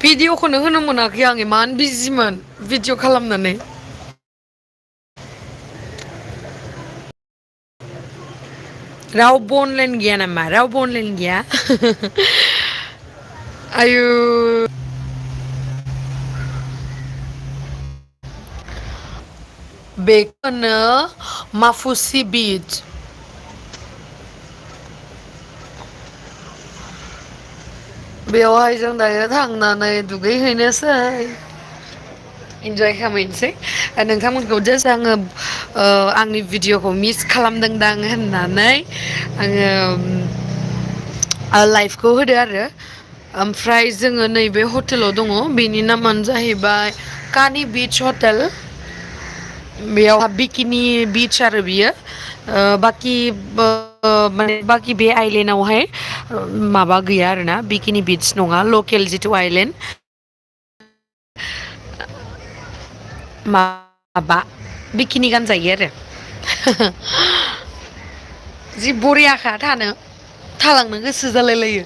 भिडिअखौनो होनो मोनाखै आं इमान बिजिमोन भिडिअ खालामनानै। रावबो अनलाइन गैया नामा रावबो अनलाइन गैया? आयु बेखौनो माफुसि बिच। बेवहाय जों दायो थांनानै दुगैहैनोसै। इन्जय खामहैनोसै नोंथांमोनखौ जास्ट आङो आंनि भिडिअखौ मिस खालामदोंदां होननानै आङो लाइभखौ होदो आरो ओमफ्राय जोङो नैबे हटेलाव दङ बेनि नामानो जाहैबाय कानि बिच हटेल। बेयावहा बिकिनि बिच आरो बियो बाकि माने बाकि बे आइलेण्डआवहाय माबा गैया आरोना बिकिनि बिच नङा लकेल जिथु आइलेण्ड माबा बिखिनि गानजायो आरो जि बरियाखा थानो थालांनो गोसो जालाय लायो।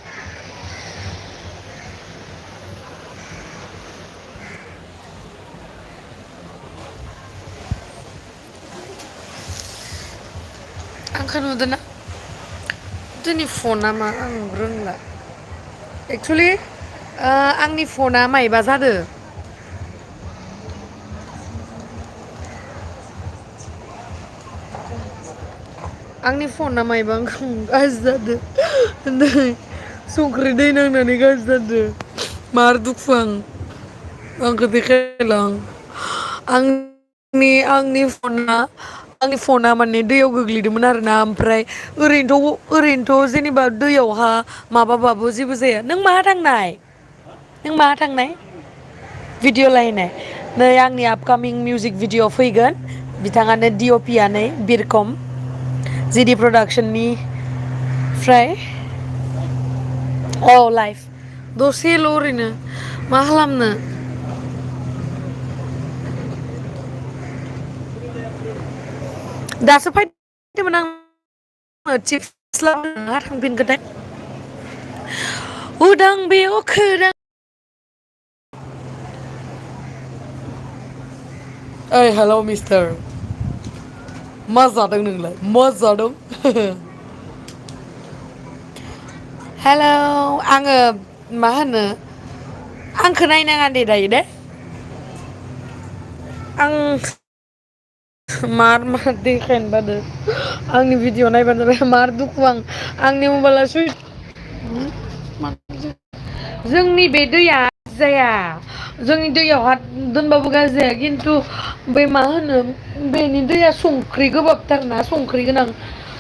आंखौ नुदोंना दिनै फना मा आं रोंला एक्सुलि आंनि फना मायबा जादों। आंनि फना मायबा गाज्रि जादों नै संख्रि दै नांनानै गाज्रि जादों मार दुखु आंखौ देखायला आंनि फना माने दैयाव गोग्लैदोंमोन आरोना ओमफ्राय ओरैनोथ' जेनेबा दैयावहा माबाबाबो जेबो जाया। नों माहा थांनाय नों माहा थांनाय भिडिअ लाहैनाय नै आंनि आपकामिं मिउजिक भिडिअ फैगोन बिथाङानो डि अ पि आ नै बिरखम जिडि प्रडाक्सननि फ्राय औ लाइफ दसेल' ओरैनो मा खालामनो दासो फैदोंमोन आं थांफिनखोथाय उदां बे अखोरां ओइ हेल' मिस्टार मा जादों नोंलाय मा जादों? हेल' आङो मा होनो आंखौ नायनाङा दे दायो दे आं मार देखायनो बादो आंनि भिडिअ नायबानो जाबाय मार दुखु आंनि मबाइला सुइस जोंनि बे दैया जाया जोंनि दैयावहा दोनबाबो गाज्रि जाया खिन्थु बै मा होनो बेनि दैया संख्रि गोबाबथारना संख्रि गोनां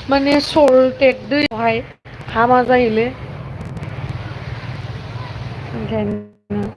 माने सल्टेद दैयावहाय हामा जायोलै ओंखायनो